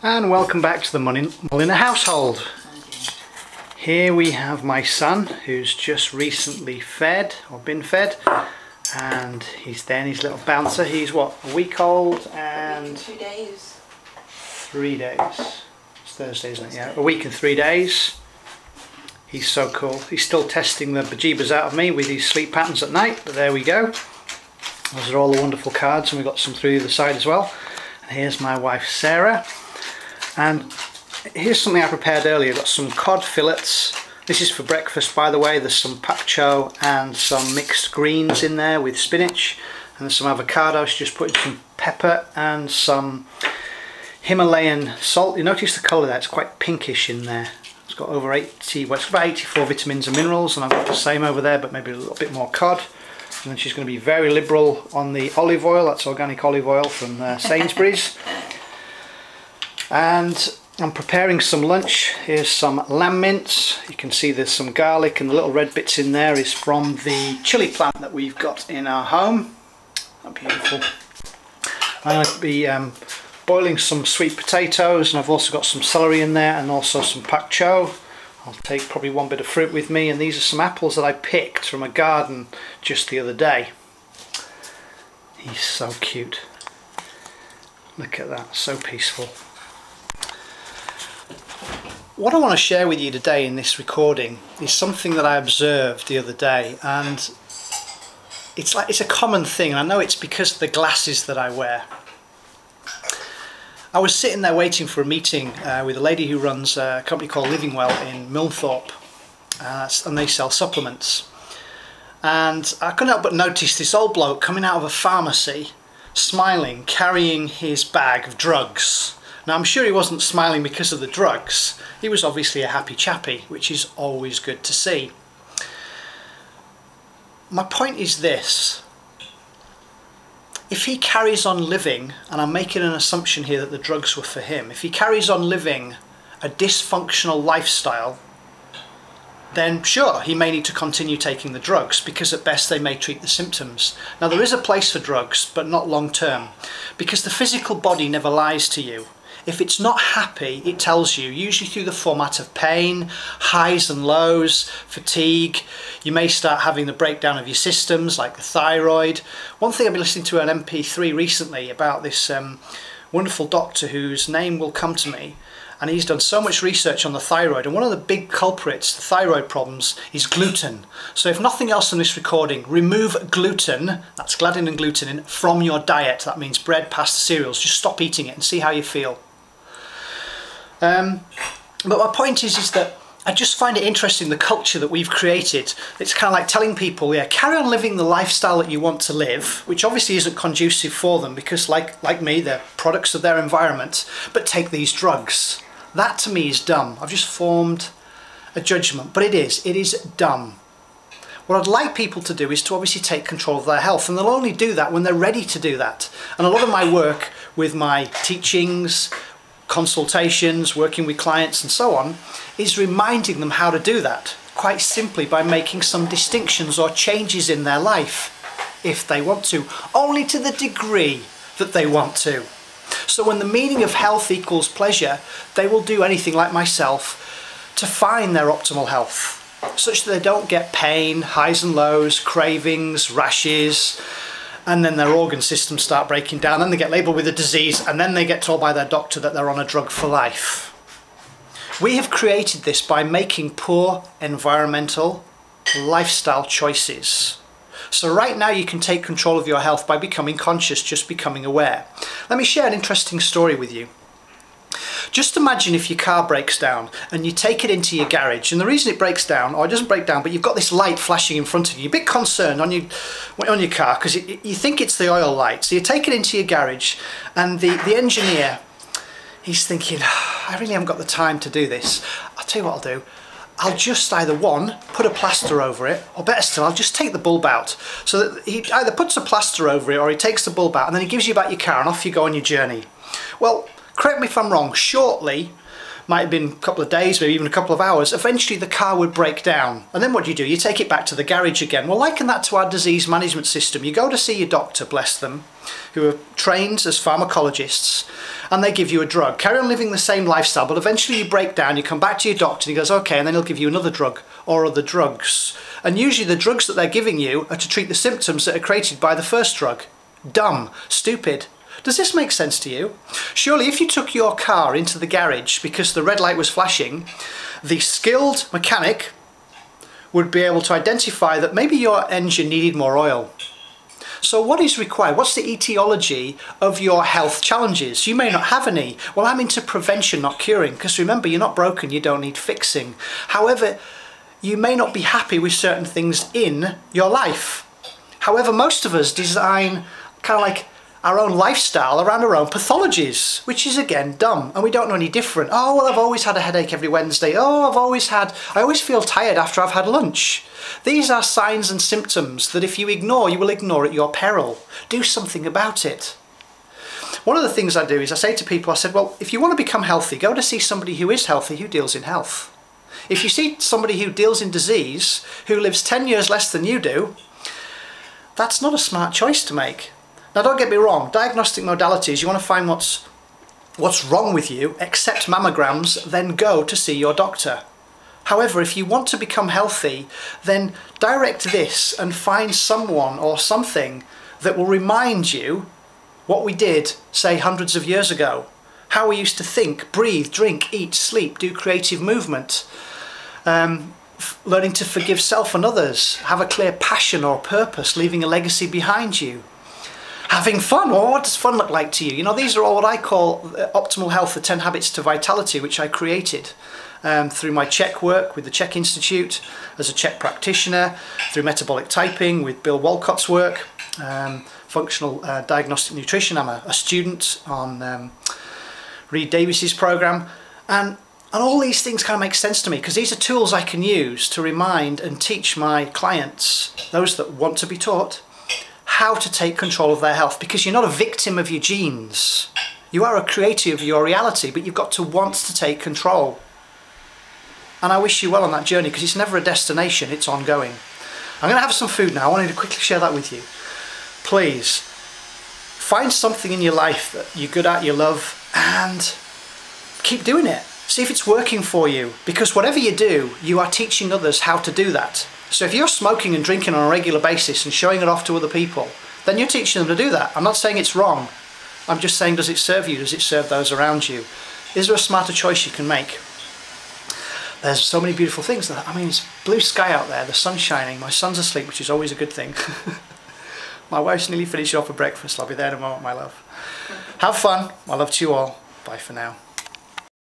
And welcome back to the Mulliner household. Here we have my son, who's just recently fed, or been fed, and he's then his little bouncer. He's what, a week old and 3 days. 3 days. It's Thursday, isn't it? Yeah, a week and 3 days. He's so cool. He's still testing the bejeebers out of me with his sleep patterns at night, but there we go. Those are all the wonderful cards, and we've got some through the side as well. And here's my wife Sarah. And here's something I prepared earlier. I've got some cod fillets. This is for breakfast, by the way. There's some pak chow and some mixed greens in there with spinach. And there's some avocados. Just put some pepper and some Himalayan salt. You notice the colour there, it's quite pinkish in there. It's got over 80, well, it's about 84 vitamins and minerals, and I've got the same over there, but maybe a little bit more cod. And then she's going to be very liberal on the olive oil. That's organic olive oil from Sainsbury's. And I'm preparing some lunch. Here's some lamb mince. You can see there's some garlic, and the little red bits in there is from the chili plant that we've got in our home. Oh, beautiful. I'm going to be boiling some sweet potatoes, and I've also got some celery in there and also some pak chow. I'll take probably one bit of fruit with me, and these are some apples that I picked from a garden just the other day. He's so cute. Look at that, so peaceful. What I want to share with you today in this recording is something that I observed the other day, and it's a common thing. I know it's because of the glasses that I wear. I was sitting there waiting for a meeting with a lady who runs a company called Living Well in Milnthorpe, and they sell supplements. And I couldn't help but notice this old bloke coming out of a pharmacy, smiling, carrying his bag of drugs. Now, I'm sure he wasn't smiling because of the drugs. He was obviously a happy chappy, which is always good to see. My point is this. If he carries on living, and I'm making an assumption here that the drugs were for him, if he carries on living a dysfunctional lifestyle, then sure, he may need to continue taking the drugs, because at best they may treat the symptoms. Now, there is a place for drugs, but not long term, because the physical body never lies to you. If it's not happy, it tells you, usually through the format of pain, highs and lows, fatigue. You may start having the breakdown of your systems, like the thyroid. One thing I've been listening to an MP3 recently about this wonderful doctor whose name will come to me, and he's done so much research on the thyroid, and one of the big culprits, the thyroid problems, is gluten. So if nothing else in this recording, remove gluten, that's gliadin and glutenin, from your diet. That means bread, pasta, cereals. Just stop eating it and see how you feel. But my point is that I just find it interesting, the culture that we've created. It's kind of like telling people, yeah, carry on living the lifestyle that you want to live, which obviously isn't conducive for them, because like me, they're products of their environment, but take these drugs. That to me is dumb. I've just formed a judgment, but it is dumb. What I'd like people to do is to obviously take control of their health, and they'll only do that when they're ready to do that. And a lot of my work with my teachings, consultations, working with clients and so on, is reminding them how to do that, quite simply by making some distinctions or changes in their life, if they want to, only to the degree that they want to. So when the meaning of health equals pleasure, they will do anything, like myself, to find their optimal health, such that they don't get pain, highs and lows, cravings, rashes, and then their organ systems start breaking down, then they get labelled with a disease, and then they get told by their doctor that they're on a drug for life. We have created this by making poor environmental lifestyle choices. So right now you can take control of your health by becoming conscious, just becoming aware. Let me share an interesting story with you. Just imagine if your car breaks down and you take it into your garage, and the reason it breaks down, or it doesn't break down, but you've got this light flashing in front of you. You're a bit concerned on your car because you think it's the oil light. So you take it into your garage, and the engineer, he's thinking, I really haven't got the time to do this. I'll tell you what I'll do. I'll just either one, put a plaster over it, or better still, I'll just take the bulb out. So that he either puts a plaster over it or he takes the bulb out, and then he gives you back your car and off you go on your journey. Well, correct me if I'm wrong, shortly might have been a couple of days, maybe even a couple of hours, eventually the car would break down. And then what do? You take it back to the garage again. Well, liken that to our disease management system. You go to see your doctor, bless them, who are trained as pharmacologists, and they give you a drug. Carry on living the same lifestyle, but eventually you break down, you come back to your doctor, and he goes, okay, and then he'll give you another drug or other drugs. And usually the drugs that they're giving you are to treat the symptoms that are created by the first drug. Dumb, stupid. Does this make sense to you? Surely if you took your car into the garage because the red light was flashing, the skilled mechanic would be able to identify that maybe your engine needed more oil. So what is required? What's the etiology of your health challenges? You may not have any. Well, I'm into prevention, not curing, because remember, you're not broken, you don't need fixing. However, you may not be happy with certain things in your life. However, most of us design kind of like our own lifestyle around our own pathologies, which is again dumb, and we don't know any different. Oh, well, I've always had a headache every Wednesday. Oh, I always feel tired after I've had lunch. These are signs and symptoms that if you ignore, you will ignore at your peril. Do something about it. One of the things I do is I say to people, I said, well, if you want to become healthy, go to see somebody who is healthy, who deals in health. If you see somebody who deals in disease, who lives 10 years less than you do, that's not a smart choice to make. Now don't get me wrong, diagnostic modalities, you want to find what's wrong with you, accept mammograms, then go to see your doctor. However, if you want to become healthy, then direct this and find someone or something that will remind you what we did, say, hundreds of years ago. How we used to think, breathe, drink, eat, sleep, do creative movement, learning to forgive self and others, have a clear passion or purpose, leaving a legacy behind you. Having fun. Well, what does fun look like to you? You know, these are all what I call optimal health, the 10 habits to vitality, which I created through my Czech work with the Czech Institute as a Czech practitioner, through metabolic typing with Bill Walcott's work, functional diagnostic nutrition. I'm a student on Reed Davis's program, and all these things kind of make sense to me because these are tools I can use to remind and teach my clients, those that want to be taught, how to take control of their health, because you're not a victim of your genes. You are a creator of your reality, but you've got to want to take control. And I wish you well on that journey, because it's never a destination, it's ongoing. I'm going to have some food now. I wanted to quickly share that with you. Please, find something in your life that you're good at, you love, and keep doing it. See if it's working for you, because whatever you do, you are teaching others how to do that. So if you're smoking and drinking on a regular basis and showing it off to other people, then you're teaching them to do that. I'm not saying it's wrong. I'm just saying, does it serve you? Does it serve those around you? Is there a smarter choice you can make? There's so many beautiful things. I mean, it's blue sky out there, the sun's shining, my son's asleep, which is always a good thing. My wife's nearly finished off for breakfast. I'll be there in a moment, my love. Have fun. My love to you all. Bye for now.